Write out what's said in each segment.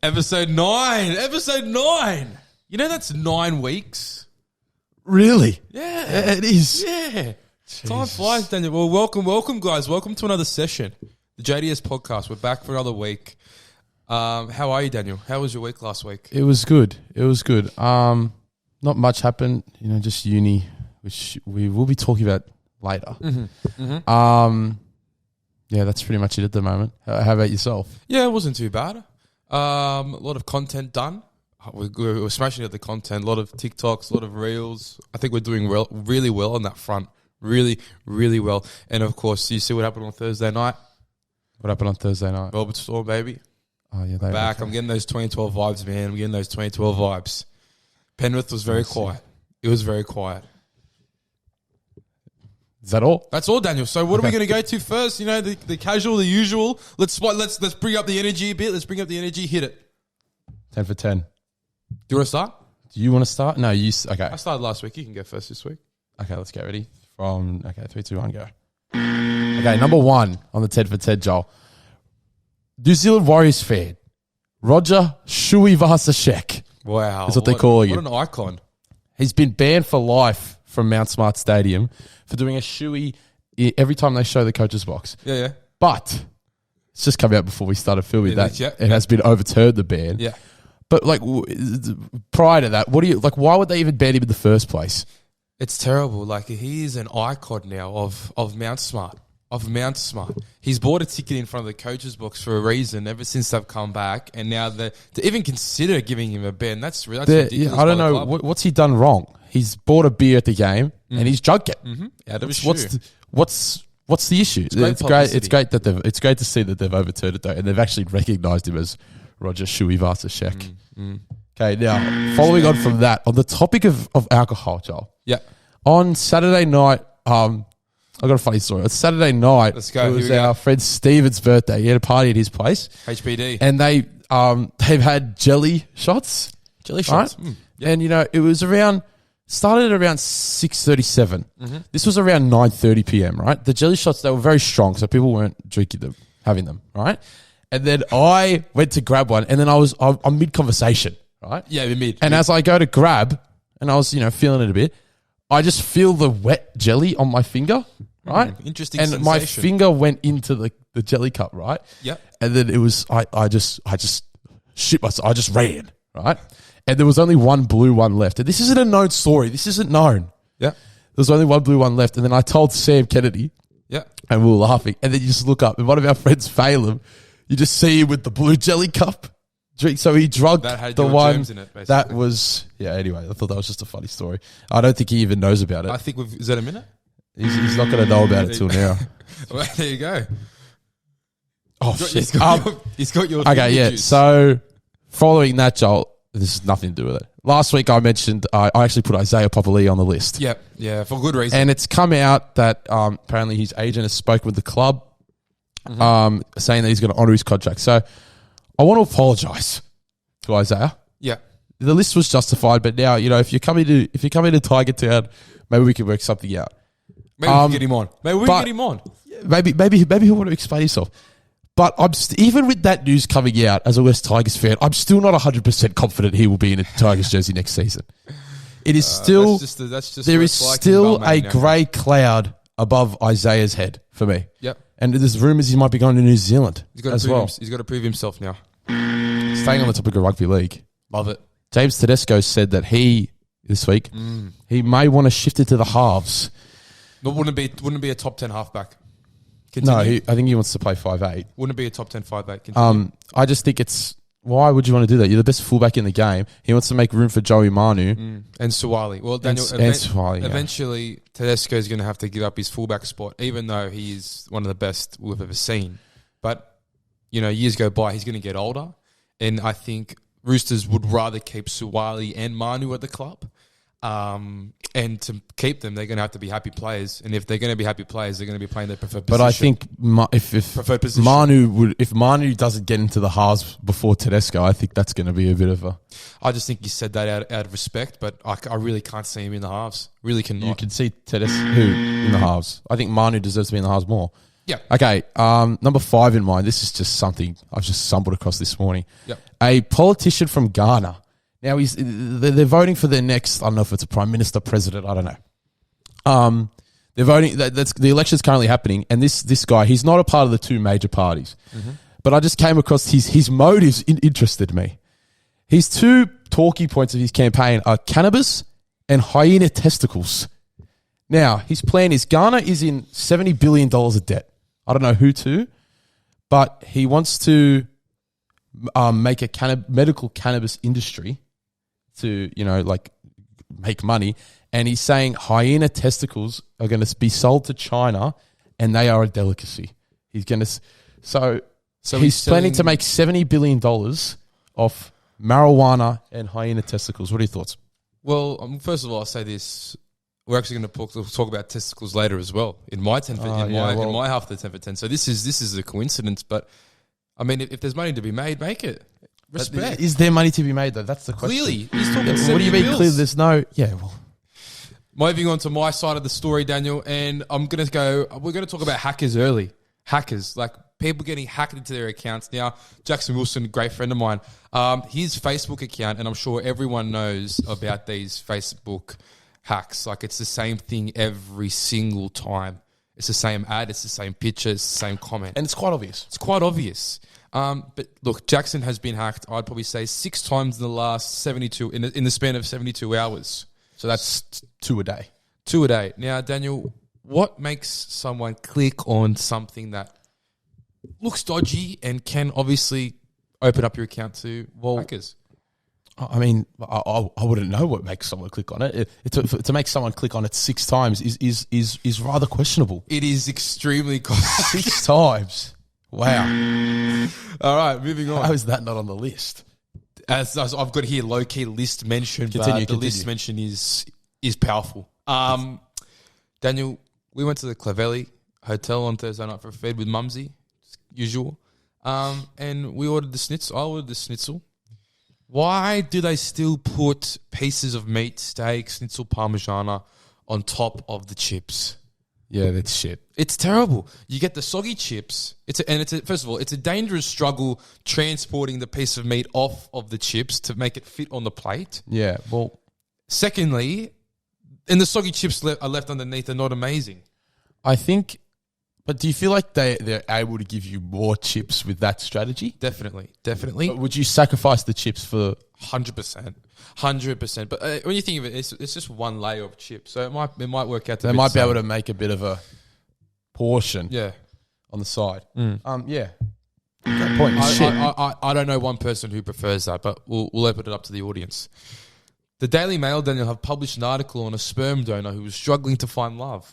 Episode 9. Episode 9. You know that's 9 weeks? Really? Yeah. It is. Yeah. Time flies, Daniel. Well, welcome, guys. Welcome to another session. The Jds Podcast. We're back for another week. How are you, Daniel? How was your week last week? It was good. Not much happened. Just uni, which we will be talking about later. Yeah, that's pretty much it at the moment. How about yourself? Yeah, it wasn't too bad. A lot of content done. We're smashing at the content. A lot of TikToks, a lot of reels. I think we're doing really well on that front. Really, really well. And of course, you see what happened on Thursday night? What happened on Thursday night? Melbourne Storm, baby. Oh, yeah. Back. Okay. I'm getting those 2012 vibes, man. I'm getting those 2012 vibes. Penrith was very quiet. It was very quiet. Is that all? That's all, Daniel. So what are we going to go to first? The casual, the usual. Let's bring up the energy a bit. Let's bring up the energy. Hit it. 10 for 10. Do you want to start? Do you want to start? No, you... Okay. I started last week. You can go first this week. Okay, let's get ready. 3, 2, 1, go. Okay, number 1 on the 10 for 10, Joel. New Zealand Warriors fan, Roger Shoeys. Wow. That's what they call you. What an icon. He's been banned for life from Mount Smart Stadium for doing a shoey every time they show the coach's box. Yeah. But it's just come out before we started filming that. Yeah. It has been overturned, the ban. Yeah. But prior to that, why would they even ban him in the first place? It's terrible. He is an icon now of Mount Smart. He's bought a ticket in front of the coach's box for a reason ever since they've come back. And now to even consider giving him a ban, that's ridiculous. Yeah, I don't know. What's he done wrong? He's bought a beer at the game and he's drunk it. Out of his shoe. What's the issue? It's great. It's great to see that they've overturned it though, and they've actually recognised him as Roger Shoeys. Okay, now following on from that, on the topic of alcohol, Joel. Yeah. On Saturday night, I've got a funny story. On Saturday night, Let's go. It was our friend Steven's birthday. He had a party at his place. HBD. And they've had jelly shots. Right? Yeah. And, it was started at around 6:37. This was around 9:30 p.m., right? The jelly shots, they were very strong, so people weren't drinking them, having them, right? And then I went to grab one, and then I'm mid-conversation, right? Yeah, mid. And as I go to grab, and I was, feeling it a bit, I just feel the wet jelly on my finger, right? Interesting and sensation. my finger went into the jelly cup, right? Yeah. And then it was, I just shit myself. I just ran, right? And there was only one blue one left. And this isn't a known story. This isn't known. Yeah. There was only one blue one left. And then I told Sam Kennedy. Yeah. And we were laughing. And then you just look up, and one of our friends, Phelan, you just see him with the blue jelly cup drink. So he drunk that had the your one germs in it, basically. That was, anyway, I thought that was just a funny story. I don't think he even knows about it. I think is that a minute? He's not going to know about it till now. Well, there you go. Oh, shit. He's got your okay, yeah. juice. So following that, Joel, this has nothing to do with it. Last week I mentioned, I actually put Isaiah Papali'i on the list. Yeah, for good reason. And it's come out that apparently his agent has spoken with the club saying that he's going to honour his contract. So I want to apologise to Isaiah. Yeah. The list was justified, but now, if you're coming to Tiger Town, maybe we can work something out. Maybe we can get him on. Maybe he'll want to explain himself. But I'm even with that news coming out as a West Tigers fan, I'm still not 100% confident he will be in a Tigers jersey next season. It is still there is still a grey cloud above Isaiah's head for me. Yep. And there's rumours he might be going to New Zealand as well. He's got to prove himself now. Staying on the topic of rugby league, love it. James Tedesco said that this week he may want to shift it to the halves. But wouldn't be a top 10 halfback. Continue. No, I think he wants to play 5'8". Wouldn't it be a top 10 5'8". Continue. I just think why would you want to do that? You're the best fullback in the game. He wants to make room for Joey Manu. And Suwali. Well, Daniel, eventually Tedesco is going to have to give up his fullback spot, even though he is one of the best we've ever seen. But, years go by, he's going to get older. And I think Roosters would rather keep Suwali and Manu at the club. And to keep them, they're going to have to be happy players. And if they're going to be happy players, they're going to be playing their preferred position. But I think if Manu doesn't get into the halves before Tedesco, I think that's going to be a bit of a... I just think you said that out of respect, but I really can't see him in the halves. Really cannot. You can see Tedesco in the halves. I think Manu deserves to be in the halves more. Yeah. Okay. Number 5 in mine. This is just something I've just stumbled across this morning. Yep. A politician from Ghana. Now they're voting for their next. I don't know if it's a prime minister, president. I don't know. They're voting. The election's currently happening, and this guy, he's not a part of the 2 major parties. Mm-hmm. But I just came across his motives interested me. His 2 talking points of his campaign are cannabis and hyena testicles. Now, his plan is Ghana is in $70 billion of debt. I don't know who to, but he wants to make a medical cannabis industry to, make money. And he's saying hyena testicles are going to be sold to China and they are a delicacy. He's going to... So he's planning to make $70 billion off marijuana and hyena testicles. What are your thoughts? Well, first of all, I'll say this. We're actually going to talk about testicles later as well in my 10 for, in my half of the 10 for 10. So this is a coincidence, but I mean, if there's money to be made, make it. Respect. Is there money to be made though? That's the question. Clearly, he's talking. What do you mean? Clearly, there's no. Yeah. Well, moving on to my side of the story, Daniel, and we're going to talk about hackers early. Hackers, like people getting hacked into their accounts. Now, Jackson Wilson, a great friend of mine, his Facebook account, and I'm sure everyone knows about these Facebook hacks. Like it's the same thing every single time. It's the same ad, it's the same picture, it's the same comment. And it's quite obvious. It's quite obvious. But look, Jackson has been hacked, I'd probably say 6 times in the last 72, in the span of 72 hours. So that's 2 a day. 2 a day. Now, Daniel, what makes someone click on something that looks dodgy and can obviously open up your account to hackers? I mean, I wouldn't know what makes someone click on it. To make someone click on it 6 times is rather questionable. It is extremely 6 times. Wow. All right, moving on. How is that not on the list? As I've got here, low-key list mention, but the list mention is powerful. Daniel, we went to the Clavelli Hotel on Thursday night for a fed with Mumsy, usual, and we ordered the schnitzel. I ordered the schnitzel. Why do they still put pieces of meat, steak, schnitzel, parmigiana on top of the chips? Yeah, that's shit. It's terrible. You get the soggy chips. First of all, it's a dangerous struggle transporting the piece of meat off of the chips to make it fit on the plate. Yeah, well... Secondly, and the soggy chips are left underneath are not amazing. I think... But do you feel like they're able to give you more chips with that strategy? Definitely. But would you sacrifice the chips for... 100%. 100%. But when you think of it, it's just one layer of chips. So it might work out to They might be able to make a bit of a portion on the side. Yeah. Great point. I don't know one person who prefers that, but we'll open it up to the audience. The Daily Mail, Daniel, have published an article on a sperm donor who was struggling to find love.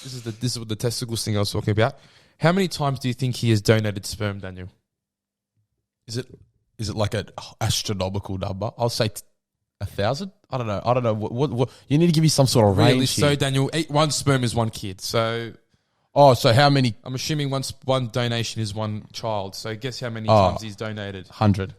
This is what the testicles thing I was talking about. How many times do you think he has donated sperm, Daniel? Is it like an astronomical number? I'll say 1,000. I don't know. What? You need to give me some sort of range. Really? So, Daniel, 1 sperm is 1 kid. So, so how many? I'm assuming one donation is 1 child. So, guess how many times he's donated? 100.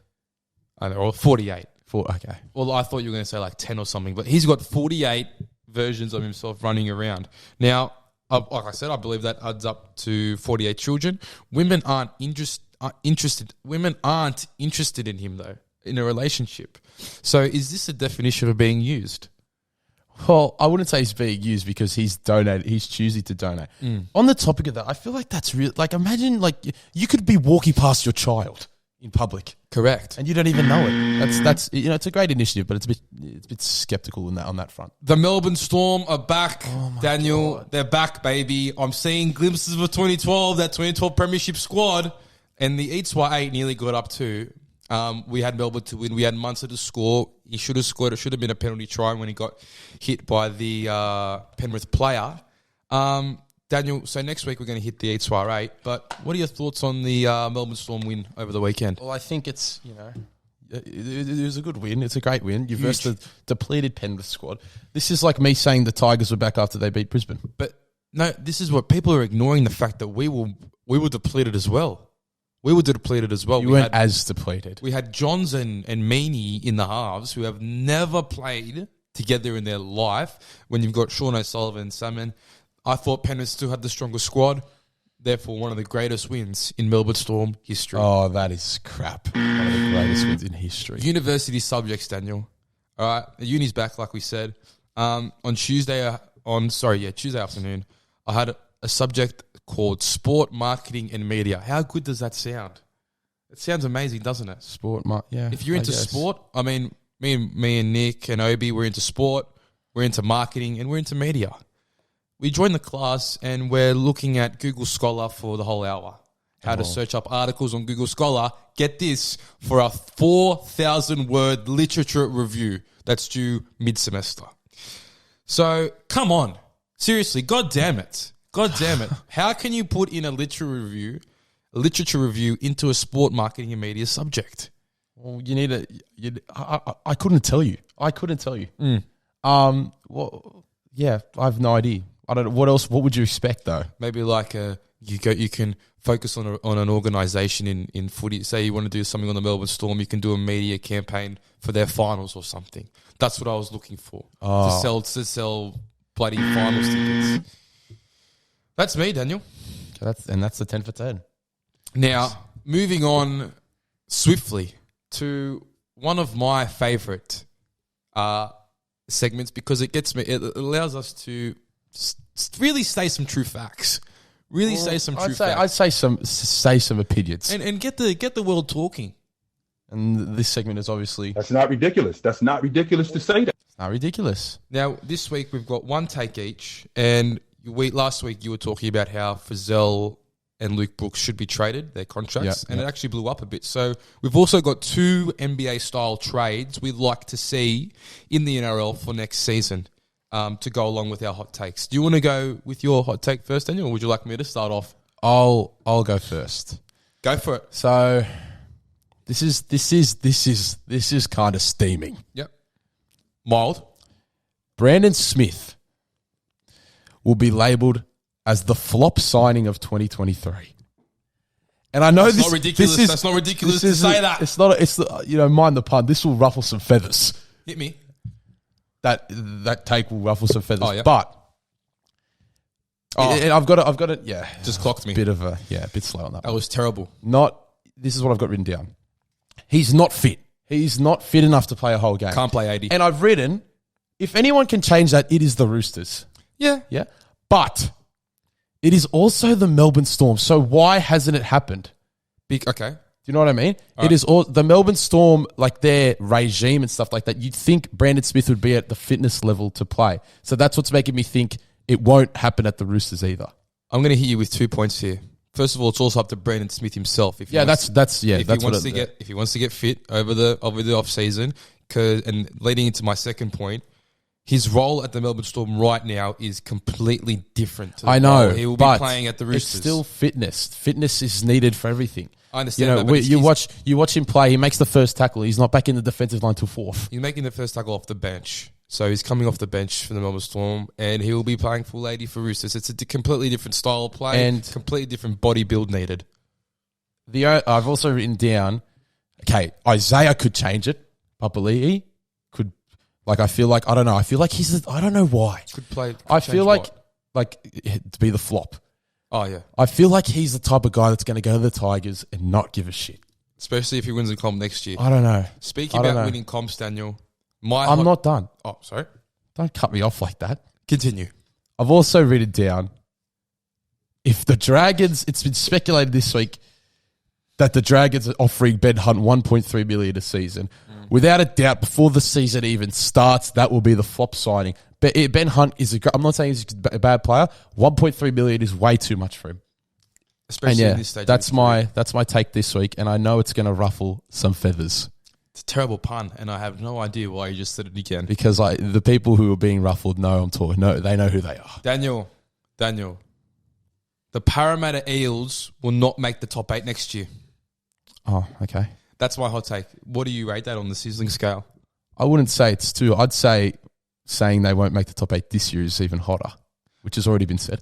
Or 48. Okay. Well, I thought you were going to say like 10 or something, but he's got 48 versions of himself running around. Now, like I said, I believe that adds up to 48 children. Women aren't interested. Women aren't interested in him though, in a relationship. So is this a definition of being used? Well, I wouldn't say he's being used because he's donated. He's choosing to donate. On the topic of that, I feel like that's real. Like imagine like you could be walking past your child in public. Correct. And you don't even know it. That's it's a great initiative, but it's a bit skeptical on that front. The Melbourne Storm are back, Daniel. God. They're back, baby. I'm seeing glimpses of 2012, that 2012 Premiership squad, and the Eats Y8 nearly got up too. We had Melbourne to win. We had Munster to score. He should have scored. It should have been a penalty try when he got hit by the Penrith player. Daniel, so next week we're going to hit the Eats Y8, but what are your thoughts on the Melbourne Storm win over the weekend? Well, I think it's, it was a good win. It's a great win. You versed the depleted Penrith squad. This is like me saying the Tigers were back after they beat Brisbane. But no, this is what people are ignoring, the fact that we were depleted as well. We were depleted as well. You weren't as depleted. We had Johns and Meaney in the halves who have never played together in their life. When you've got Sean O'Sullivan and Salmon, I thought Penrith still had the stronger squad. Therefore, one of the greatest wins in Melbourne Storm history. Oh, that is crap. One of the greatest wins in history. University subjects, Daniel. All right, the uni's back, like we said. On Tuesday afternoon, I had a subject called Sport, Marketing and Media. How good does that sound? It sounds amazing, doesn't it? Yeah. If you're into sport, I mean, me and Nick and Obi, we're into sport, we're into marketing, and we're into media. We joined the class and we're looking at Google Scholar for the whole hour. How to search up articles on Google Scholar. Get this, for a 4,000-word literature review that's due mid-semester. So, come on. Seriously, God damn it. How can you put in a literature review into a sport, marketing and media subject? Well, I couldn't tell you. Well, yeah, I have no idea. I don't know what else. What would you expect though? Maybe like you can focus on an organisation in footy. Say you want to do something on the Melbourne Storm, you can do a media campaign for their finals or something. That's what I was looking for to sell bloody finals tickets. That's me, Daniel. That's the 10 for 10. Now, moving on swiftly to one of my favourite segments, because it allows us to really say some true facts. I'd say some opinions. And get the world talking. And this segment is obviously... That's not ridiculous. That's not ridiculous to say that. It's not ridiculous. Now, this week we've got one take each. And last week you were talking about how Frizzell and Luke Brooks should be traded, their contracts, and it actually blew up a bit. So we've also got 2 NBA-style trades we'd like to see in the NRL for next season to go along with our hot takes. Do you want to go with your hot take first, Daniel, or would you like me to start off? I'll go first. Go for it. So this is kind of steaming. Yep. Mild. Brandon Smith will be labelled as the flop signing of 2023. And I know that's not ridiculous. That's not ridiculous to say that. It's not. Mind the pun. This will ruffle some feathers. Hit me. That take will ruffle some feathers. Oh, yeah. But and I've got it. Yeah, just clocked me. A bit slow on that. That was terrible. This is what I've got written down. He's not fit. He's not fit enough to play a whole game. Can't play 80. And I've written, if anyone can change that, it is the Roosters. Yeah. Yeah. But it is also the Melbourne Storm. So why hasn't it happened? Okay. Do you know what I mean? All it is all the Melbourne Storm, like their regime and stuff like that. You'd think Brandon Smith would be at the fitness level to play. So that's what's making me think it won't happen at the Roosters either. I'm going to hit you with 2 points here. First of all, it's also up to Brandon Smith himself. If he wants to get fit over the off season, and leading into my second point, his role at the Melbourne Storm right now is completely different. I know. He will be playing at the Roosters. It's still fitness. Fitness is needed for everything. I understand. You watch him play. He makes the first tackle. He's not back in the defensive line till fourth. He's making the first tackle off the bench. So he's coming off the bench for the Melbourne Storm, and he will be playing full 80 for Roosters. It's a completely different style of play and completely different body build needed. I've also written down, Isaiah could change it. Papali'i could, I feel like I don't know why. Could play. I feel like to be the flop. Oh yeah. I feel like he's the type of guy that's going to go to the Tigers and not give a shit. Especially if he wins the comp next year. I don't know. Speaking about winning comps, Daniel. I'm not done. Oh, sorry. Don't cut me off like that. Continue. I've also written down, if the Dragons, it's been speculated this week that the Dragons are offering Ben Hunt $1.3 million a season. Without a doubt, before the season even starts, that will be the flop signing. But Ben Hunt I'm not saying he's a bad player. $1.3 million is way too much for him. Especially in this stage. That's my take this week, and I know it's going to ruffle some feathers. It's a terrible pun, and I have no idea why you just said it again. Because the people who are being ruffled know I'm talking. No, they know who they are. Daniel, the Parramatta Eels will not make the top 8 next year. Oh, okay. That's my hot take. What do you rate that on the sizzling scale? I wouldn't say it's too. I'd say saying they won't make the top 8 this year is even hotter, which has already been said.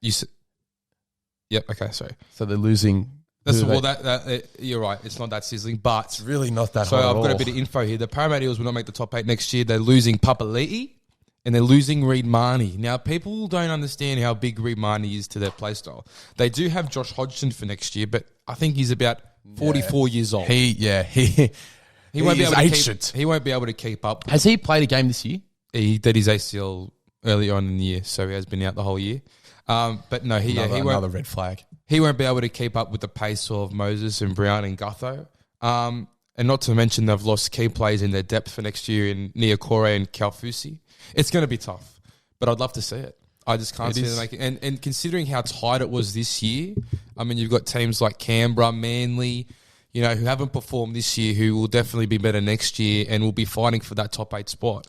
Yep. Okay. Sorry. So they're losing. You're right. It's not that sizzling, but it's really not that. So hot I've got a bit of info here. The Parramatta Eels will not make the top 8 next year. They're losing Papali'i and they're losing Reid Marnie. Now, people don't understand how big Reid Marnie is to their play style. They do have Josh Hodgson for next year, but I think he's about 44 years old. He won't be able to keep up. Has he played a game this year? He did his ACL early on in the year, so he has been out the whole year. But no, he won't. Another red flag. He won't be able to keep up with the pace of Moses and Brown and Gutho. And not to mention they've lost key players in their depth for next year in Niokore and Kalfusi. It's going to be tough, but I'd love to see it. I just can't see them making it. And considering how tight it was this year, I mean, you've got teams like Canberra, Manly, who haven't performed this year, who will definitely be better next year and will be fighting for that top 8 spot.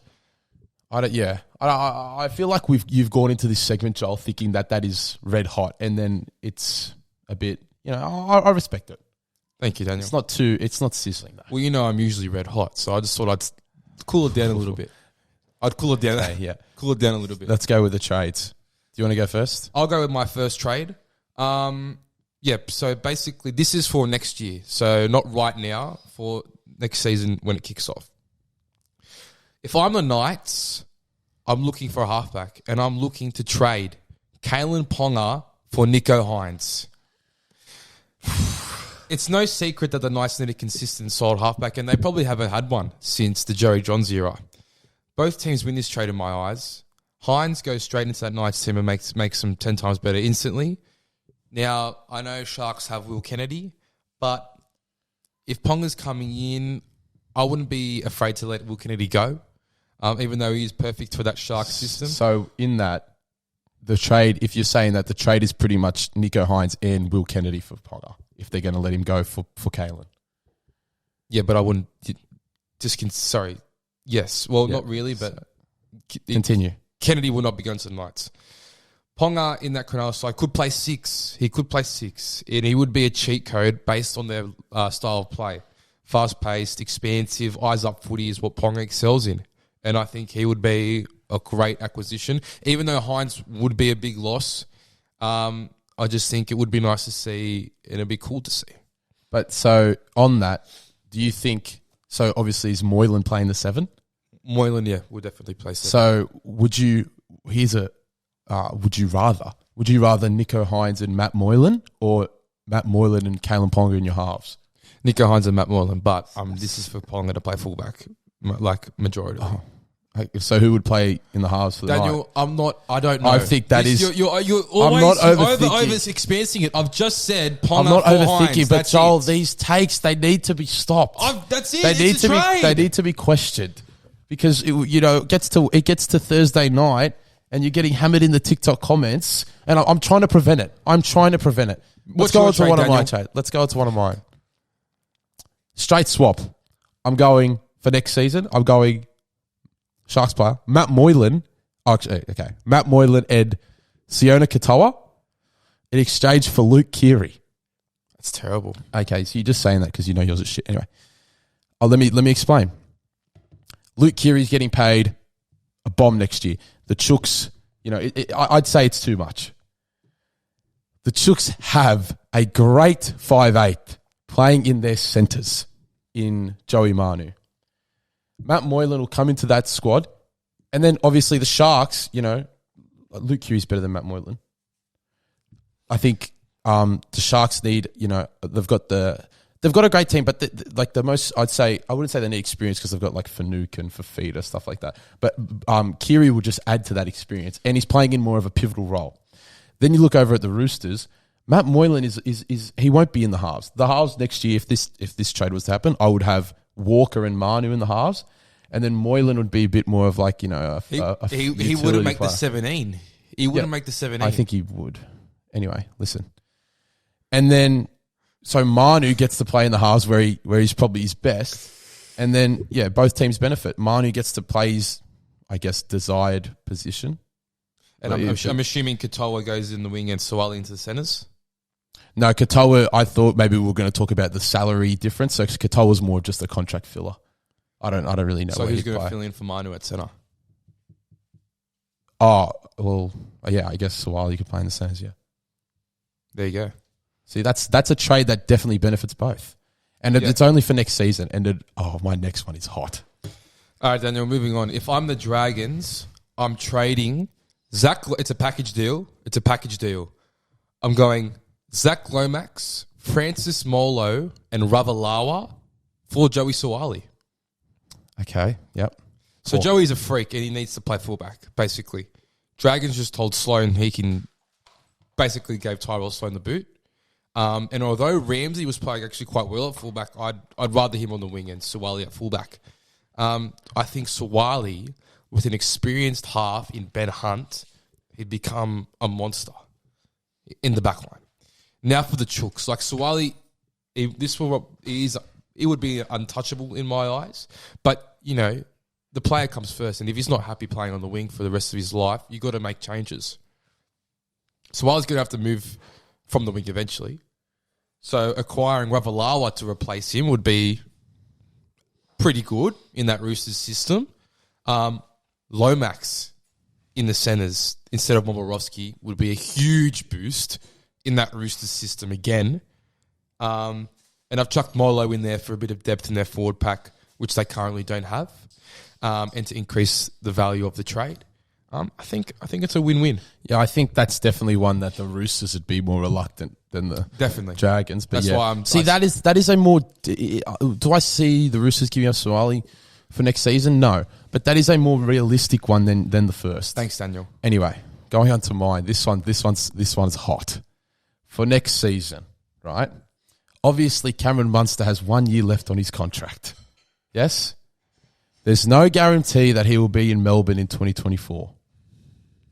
I feel like you've gone into this segment, Joel, thinking that is red hot, and then it's a bit, I respect it. Thank you, Daniel. It's not sizzling though. Well, I'm usually red hot, so I just thought I'd cool it down a little bit. I'd cool it down. Yeah. Cool it down a little bit. Let's go with the trades. Do you want to go first? I'll go with my first trade. So basically this is for next year. So not right now, for next season when it kicks off. If I'm the Knights, I'm looking for a halfback and I'm looking to trade Kalen Ponga for Nico Hines. It's no secret that the Knights need a consistent, solid halfback, and they probably haven't had one since the Joey Johns era. Both teams win this trade in my eyes. Hines goes straight into that Knights team and makes them 10 times better instantly. Now, I know Sharks have Will Kennedy, but if Ponga's coming in, I wouldn't be afraid to let Will Kennedy go, even though he is perfect for that Sharks system. So in that, the trade, if you're saying that the trade is pretty much Nico Hines and Will Kennedy for Ponga, if they're going to let him go for Kalen. Yeah, but I wouldn't sorry. Yes. Well, not really, but continue. Kennedy will not be going to the Knights. Ponga in that Cronulla side could play 6. He could play 6, and he would be a cheat code based on their style of play. Fast-paced, expansive, eyes-up footy is what Ponga excels in, and I think he would be a great acquisition. Even though Hines would be a big loss, I just think it would be nice to see, and it'd be cool to see. But so on that, do you think? So obviously, is Moylan playing the 7? Moylan, yeah, will definitely play 7. So would you? Would you rather Nico Hines and Matt Moylan, or Matt Moylan and Kalen Ponga in your halves? Nico Hines and Matt Moylan, but this is for Ponga to play fullback, like majority. So who would play in the halves for the Daniel? night? I don't know. I think that is. You're always I'm not overthinking. over-expansing it. I've just said Ponga. I'm not for overthinking, Hines. but Joel, these takes, they need to be stopped. That's it. They need to be questioned, because it gets to Thursday night and you're getting hammered in the TikTok comments, and I'm trying to prevent it. Let's go on to one of my trades. Let's go on to one of mine. Straight swap. I'm going for next season. I'm going Sharks player Matt Moylan. Matt Moylan and Siona Katoa in exchange for Luke Keary. That's terrible. Okay, so you're just saying that because you know yours is shit. Anyway, let me explain. Luke Keary's getting paid a bomb next year. The Chooks, I'd say it's too much. The Chooks have a great 5'8" playing in their centres in Joey Manu. Matt Moylan will come into that squad. And then obviously the Sharks, Luke Keary's better than Matt Moylan. I think the Sharks need, they've got a great team, but the most, I'd say, I wouldn't say they need experience because they've got like Fanuc and Fafita, stuff like that. But Keary will just add to that experience, and he's playing in more of a pivotal role. Then you look over at the Roosters. Matt Moylan is he won't be in the halves. The halves next year, if this trade was to happen, I would have Walker and Manu in the halves, and then Moylan would be a bit more of like he wouldn't make the 17. He wouldn't make the 17. I think he would. Anyway, listen, and then. So Manu gets to play in the halves where he's probably his best. And then, both teams benefit. Manu gets to play his, I guess, desired position. And I'm assuming Katoa goes in the wing and Suwali into the centres? No, Katoa, I thought maybe we were going to talk about the salary difference. So Katoa's more just a contract filler. I don't really know. So who's going to fill in for Manu at centre? Oh, well, I guess Suwali could play in the centres, yeah. There you go. See, that's a trade that definitely benefits both. And it's only for next season. And my next one is hot. All right, Daniel, moving on. If I'm the Dragons, I'm trading Zach. It's a package deal. I'm going Zach Lomax, Francis Molo, and Ravalawa for Joey Suwali. Okay, yep. So Joey's a freak and he needs to play fullback, basically. Dragons just told Sloan he can basically gave Tyrell Sloan the boot. And although Ramsey was playing actually quite well at fullback, I'd rather him on the wing and Suwali at fullback. I think Suwali, with an experienced half in Ben Hunt, he'd become a monster in the back line. Now for the Chooks. Like Suwali, it would be untouchable in my eyes. But, you know, the player comes first. And if he's not happy playing on the wing for the rest of his life, you got to make changes. Suwali's going to have to move from the wing eventually. So acquiring Ravalawa to replace him would be pretty good in that Roosters system. Lomax in the centres instead of Momorowski would be a huge boost in that Roosters system again. And I've chucked Molo in there for a bit of depth in their forward pack, which they currently don't have, and to increase the value of the trade. I think it's a win-win. Yeah, I think that's definitely one that the Roosters would be more reluctant than the Dragons. But that's why that is a more. Do I see the Roosters giving up Suwali for next season? No, but that is a more realistic one than the first. Thanks, Daniel. Anyway, going on to mine. This one's hot for next season, right? Obviously, Cameron Munster has 1 year left on his contract. Yes, there's no guarantee that he will be in Melbourne in 2024.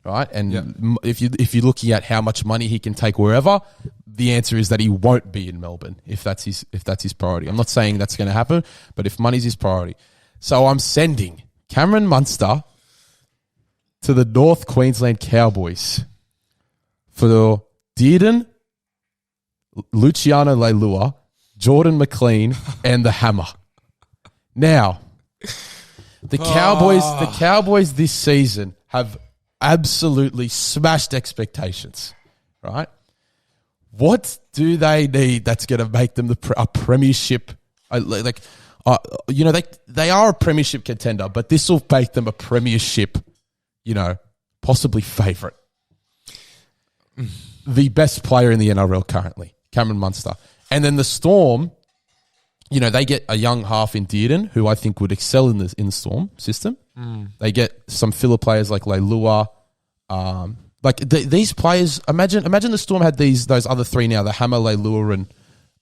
Right, and if you're looking at how much money he can take wherever, the answer is that he won't be in Melbourne if that's his priority. I'm not saying that's going to happen, but if money's his priority, so I'm sending Cameron Munster to the North Queensland Cowboys for the Dearden, Luciano Leilua, Jordan McLean, and the Hammer. Now, the Cowboys this season have absolutely smashed expectations, right? What do they need that's going to make them a premiership? They are a premiership contender, but this will make them a premiership, possibly favourite. The best player in the NRL currently, Cameron Munster. And then the Storm, they get a young half in Dearden who I think would excel in the Storm system. They get some filler players like Leilua. These players, imagine the Storm had those other three now, the Hammer, Leilua,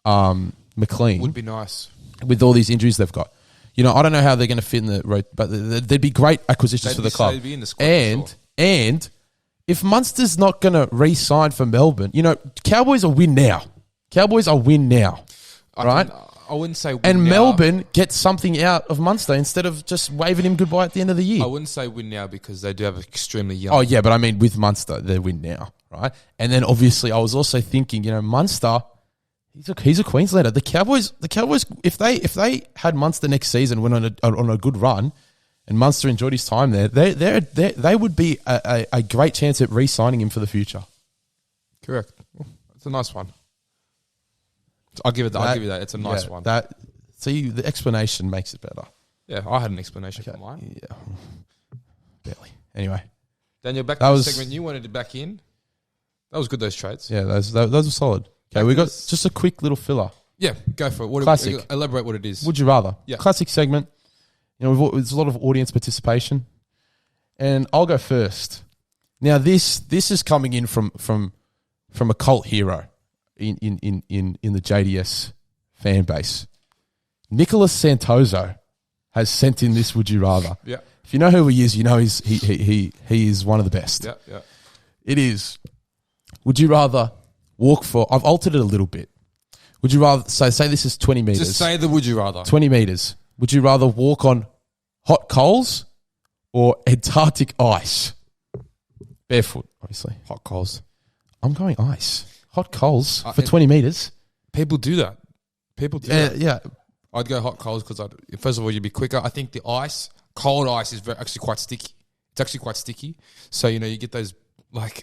and McLean. Would be nice. With all these injuries they've got. I don't know how they're going to fit in the road, but they'd be great acquisitions for the club. They'd be in the squad and if Munster's not going to re-sign for Melbourne, Cowboys are win now. Right? I wouldn't say win and now. Melbourne gets something out of Munster instead of just waving him goodbye at the end of the year. I wouldn't say win now because they do have extremely young. Oh, yeah, but I mean with Munster, they win now, right? And then obviously I was also thinking, Munster, he's a Queenslander. The Cowboys, if they had Munster next season, went on a good run, and Munster enjoyed his time there, they would be a great chance at re-signing him for the future. Correct. It's a nice one. I'll give you that. It's a nice one. See, the explanation makes it better. Yeah, I had an explanation for mine. Yeah, barely. Anyway, Daniel, back to the segment you wanted to back in. That was good. Those trades. Yeah, those were solid. Okay, we got just a quick little filler. Yeah, go for it. Classic. Elaborate what it is. Would you rather? Yeah. Classic segment. There's a lot of audience participation, and I'll go first. Now, this is coming in from a cult hero in the JDS fan base. Nicholas Santoso has sent in this. Would you rather? Yeah. If you know who he is, he is one of the best. Yeah, yeah. It is. Would you rather walk for? I've altered it a little bit. Would you rather say this is 20 meters? Just say the would you rather. 20 meters. Would you rather walk on hot coals or Antarctic ice? Barefoot, obviously. Hot coals. I'm going ice. Hot coals for 20 meters. People do that. Yeah. I'd go hot coals because first of all, you'd be quicker. I think the cold ice is actually quite sticky. It's actually quite sticky. So, you get those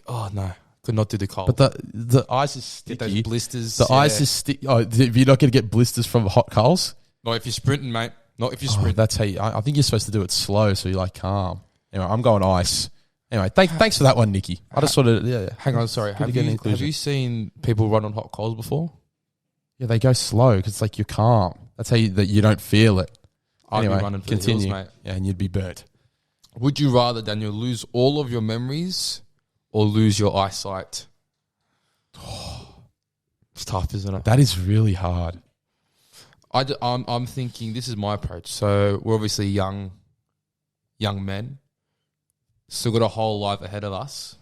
oh no, could not do the cold. But the ice is sticky. Get those blisters. The ice is sticky. Oh, you're not going to get blisters from hot coals? Not if you're sprinting, mate. Not if you're sprinting. That's how I think you're supposed to do it slow so you're calm. Anyway, I'm going ice. Anyway, thanks for that one, Nikki. I just sort of Hang on, sorry. Have you seen people run on hot coals before? Yeah, they go slow because it's like you're calm. That's how you don't feel it. I'd anyway, be running for the hills, mate. Yeah, and you'd be burnt. Would you rather, Daniel, lose all of your memories or lose your eyesight? It's tough, isn't it? That is really hard. I'm thinking, this is my approach. So we're obviously young men. Still got a whole life ahead of us.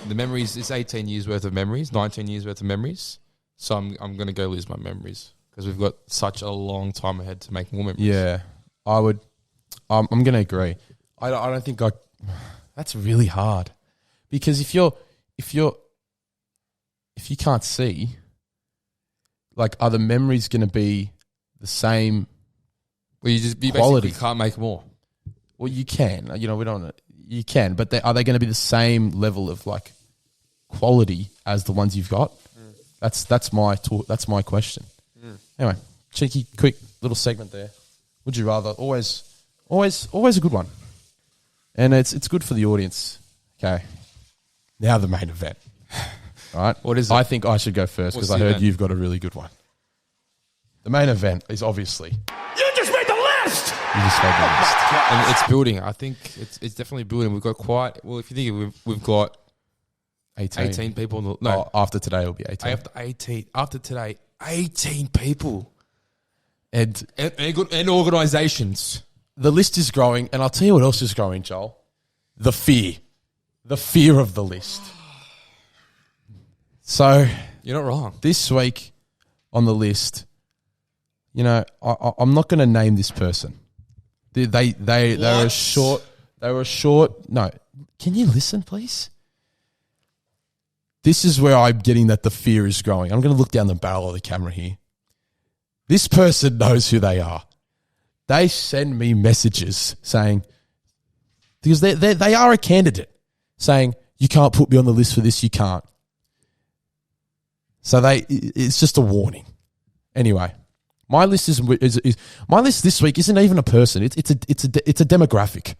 The memories, it's 18 years worth of memories, 19 years worth of memories. So I'm going to go lose my memories because we've got such a long time ahead to make more memories. Yeah, I would. I'm going to agree. I don't think that's really hard because if you can't see, like, are the memories going to be the same? Well, you quality. Basically can't make more. Well, you can. You can, but are they going to be the same level of like quality as the ones you've got? That's my question. Anyway, cheeky, quick little segment there. Would you rather? Always a good one, and it's good for the audience. Okay, now the main event. All right, what is it? I think I should go first because I heard you've got a really good one. The main event is obviously. You just made the list. And it's building. I think it's definitely building. We've got if you think we've got 18 people. After today it'll be 18. After today, 18 people. And organisations. The list is growing, and I'll tell you what else is growing, Joel. The fear of the list. So you're not wrong. This week on the list, I'm not going to name this person. They were short. They were short. No, can you listen, please? This is where I'm getting that the fear is growing. I'm going to look down the barrel of the camera here. This person knows who they are. They send me messages saying, because they are a candidate, saying, you can't put me on the list for this, you can't. So it's just a warning. Anyway, my list is my list this week isn't even a person. It's a demographic.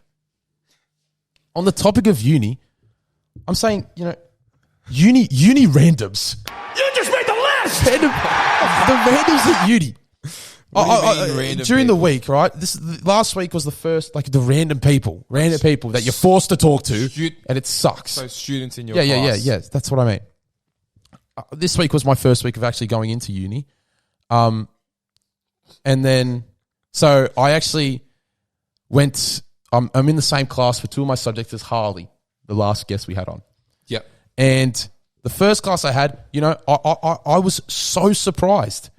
On the topic of uni, I'm saying, uni randoms. You just made the list. The randoms at uni. During the week, right? Last week was the first, like, the random people that you're forced to talk to, and it sucks. So students in your class. Yeah. That's what I mean. This week was my first week of actually going into uni, and then so I actually went. I'm in the same class for two of my subjects as Harley, the last guest we had on. Yep. And the first class I had, I was so surprised.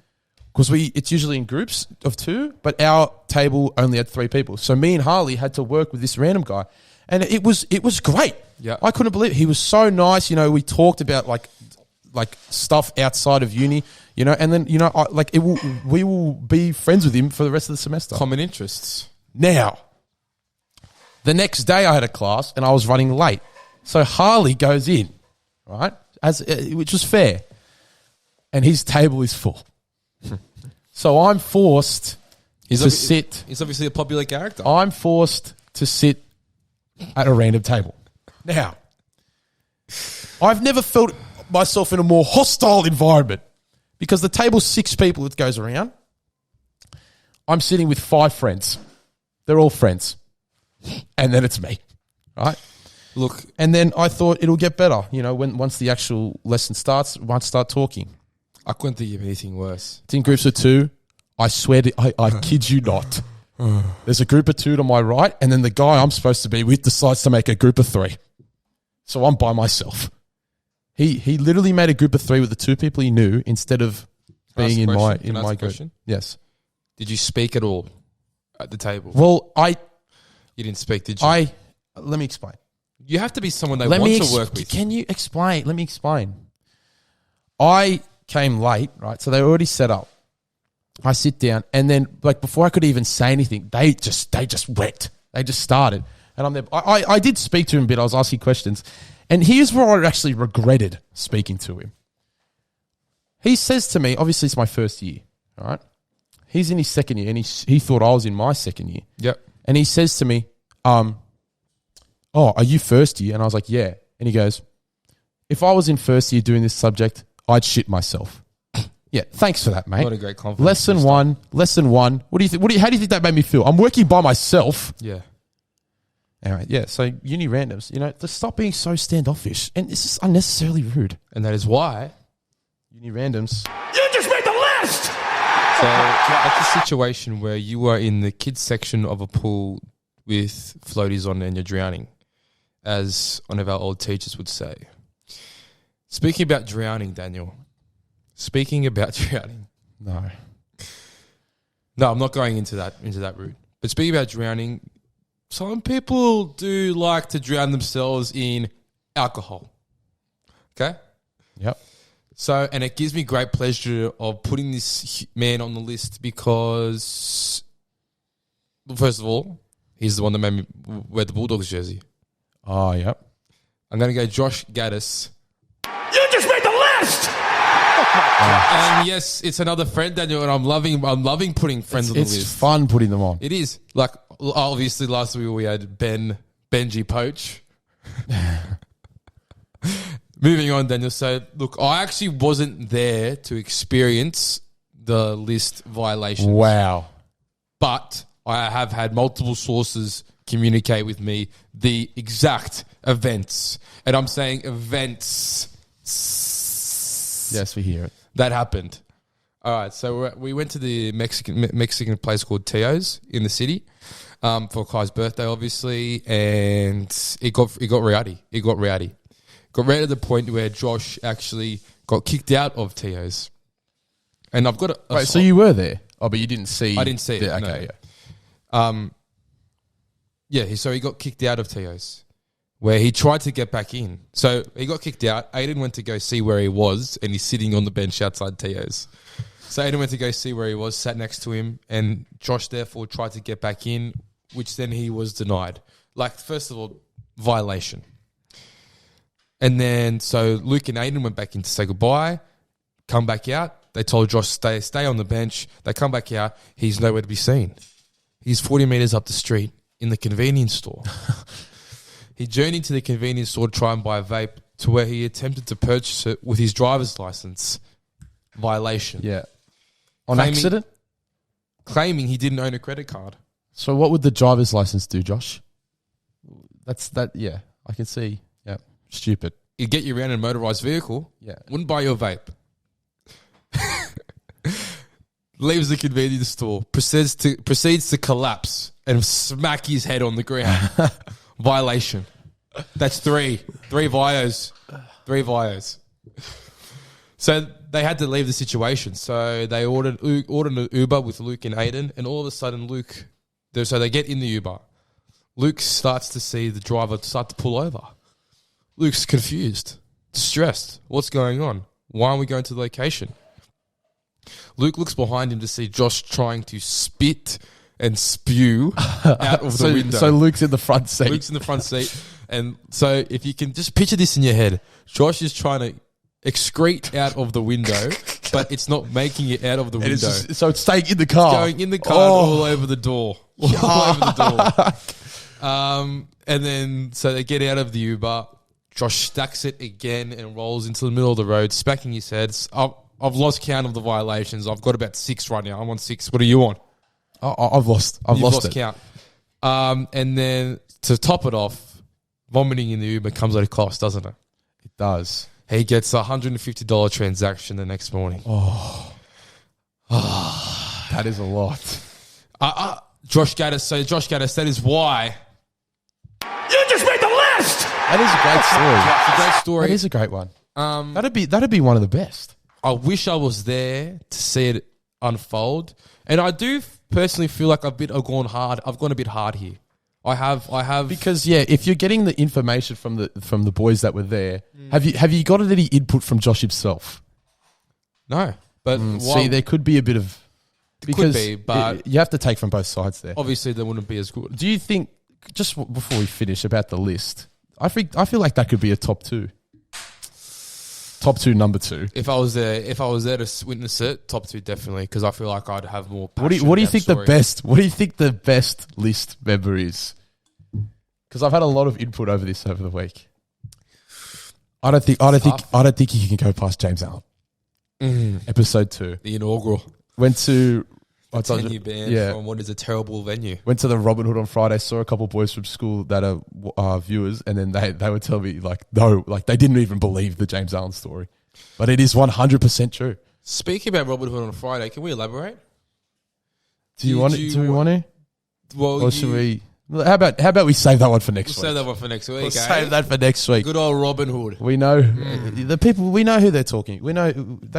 Because it's usually in groups of two, but our table only had 3 people. So me and Harley had to work with this random guy, and it was great. Yeah, I couldn't believe it. He was so nice. We talked about like stuff outside of uni, and then we will be friends with him for the rest of the semester. Common interests. Now, the next day I had a class and I was running late, so Harley goes in, right, which was fair, and his table is full. So I'm forced to sit. He's obviously a popular character. I'm forced to sit at a random table. Now, I've never felt myself in a more hostile environment because the table's 6 people that goes around. I'm sitting with 5 friends. They're all friends. And then it's me, right? Look. And then I thought it'll get better, once the actual lesson starts, I might start talking. I couldn't think of anything worse. It's in groups of 2. I swear I kid you not. There's a group of 2 to my right, and then the guy I'm supposed to be with decides to make a group of 3. So I'm by myself. He literally made a group of 3 with the 2 people he knew instead of being in my group. Question? Yes. Did you speak at all at the table? Well, you didn't speak, did you? Let me explain. You have to be someone they want to work with. Can you explain? Let me explain. I came late, right? So they were already set up. I sit down, and then before I could even say anything, they just went. They just started, and I'm there. I did speak to him a bit. I was asking questions, and here's where I actually regretted speaking to him. He says to me, obviously it's my first year, right? He's in his second year, and he thought I was in my second year. Yep. And he says to me, are you first year? And I was like, yeah. And he goes, if I was in first year doing this subject, I'd shit myself. Yeah, thanks for that, mate. What a great compliment. Lesson one. What do you think? How do you think that made me feel? I'm working by myself. Yeah. Anyway, yeah. So uni randoms, just stop being so standoffish, and it's just unnecessarily rude. And that is why uni randoms. You just made the list! So that's a situation where you are in the kids section of a pool with floaties on and you're drowning, as one of our old teachers would say. Speaking about drowning, Daniel. No, I'm not going into that route. But speaking about drowning, some people do like to drown themselves in alcohol. Okay? Yep. So, and it gives me great pleasure of putting this man on the list because, first of all, he's the one that made me wear the Bulldogs jersey. Oh, yep. I'm going to go Josh Gaddis. You just made the list! And yes, it's another friend, Daniel, and I'm loving putting friends on the list. It's fun putting them on. It is. Like, obviously, last week we had Benji Poach. Moving on, Daniel. So, look, I actually wasn't there to experience the list violation. Wow. But I have had multiple sources communicate with me the exact events. And I'm saying events. Yes, we hear it. That happened. All right, so we went to the Mexican place called Tio's in the city for Kai's birthday, obviously, and it got rowdy. Got rowdy to the point where Josh actually got kicked out of Tio's. And I've got a Wait, so you were there? Oh, but you didn't see. I didn't see it. Okay, no. Yeah. So he got kicked out of Tio's, where he tried to get back in. So he got kicked out. Aiden went to go see where he was, and he's sitting on the bench outside Tio's. So Aiden went to go see where he was, sat next to him, and Josh therefore tried to get back in, which then he was denied. Like, first of all, violation. And then, so Luke and Aiden went back in to say goodbye, come back out. They told Josh, stay on the bench. They come back out. He's nowhere to be seen. He's 40 metres up the street in the convenience store. He journeyed to the convenience store to try and buy a vape, to where he attempted to purchase it with his driver's license. Violation. Yeah. On accident? Claiming he didn't own a credit card. So what would the driver's license do, Josh? Yeah, I can see. Yeah, stupid. It'd get you around in a motorised vehicle. Yeah. Wouldn't buy you a vape. Leaves the convenience store. Proceeds to collapse and smack his head on the ground. Violation. That's three vios. 3 vios. So they had to leave the situation. So they ordered an Uber with Luke and Aiden, and all of a sudden so they get in the Uber. Luke starts to see the driver start to pull over. Luke's confused, distressed. What's going on? Why aren't we going to the location? Luke looks behind him to see Josh trying to spit and spew out of the window. So Luke's in the front seat. Luke's in the front seat. And so if you can just picture this in your head, Josh is trying to excrete out of the window, but it's not making it out of the window. So it's staying in the car. It's going in the car all over the door. All over the door. And then, so they get out of the Uber. Josh stacks it again and rolls into the middle of the road, smacking his head. I've lost count of the violations. I've got about 6 right now. I'm on 6. What are you on? I've lost count. And then to top it off, vomiting in the Uber comes at a cost, doesn't it? It does. He gets a $150 transaction the next morning. That is a lot. Josh Gaddis, that is why. You just made the list! That is a great story. It's a great story. That is a great one. That'd be one of the best. I wish I was there to see it unfold. And I do personally feel like I've gone hard. I've gone a bit hard here. I have because if you're getting the information from the boys that were there, have you got any input from Josh himself? No, but see, there could be a bit of but you have to take from both sides there. Obviously, they wouldn't be as good. Do you think, just before we finish about the list, I feel like that could be a top 2. Top 2, number 2. If I was there to witness it, top 2 definitely, because I feel like I'd have more passion. What do you think the best list member is? because I've had a lot of input over this over the week. I don't think he can go past James Allen. Episode 2, the inaugural. Went to 10-year ban from what is a terrible venue. Went to the Robin Hood on Friday. Saw a couple of boys from school that are viewers, and then they would tell me they didn't even believe the James Allen story, but it is 100% true. Speaking about Robin Hood on Friday, can we elaborate? Do we want to? Well, or should we? How about we save that one for next week? Save that one for next week. We'll save that for next week. Good old Robin Hood. We know the people. We know who they're talking. They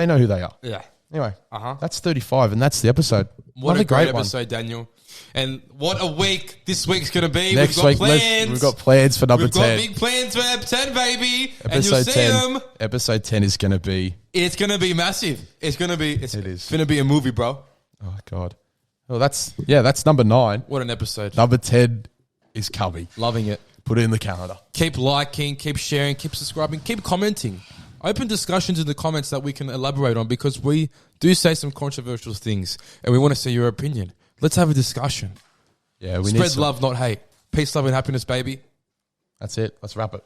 know who they are. Yeah. Anyway, that's 35, and that's the episode. What a great episode, Daniel. And what a week this week's going to be. Next week, we've got plans for number 10. We've got big plans for episode 10, baby. Episode and you'll see 10. them. Episode 10 is going to be... It's going to be massive. It's going to be... It's going to be a movie, bro. Oh, God. Well, that's number 9. What an episode. Number 10 is coming. Loving it. Put it in the calendar. Keep liking, keep sharing, keep subscribing, keep commenting. Open discussions in the comments that we can elaborate on, because we do say some controversial things and we want to see your opinion. Let's have a discussion. Yeah, we Spread love, not hate. Peace, love, and happiness, baby. That's it. Let's wrap it.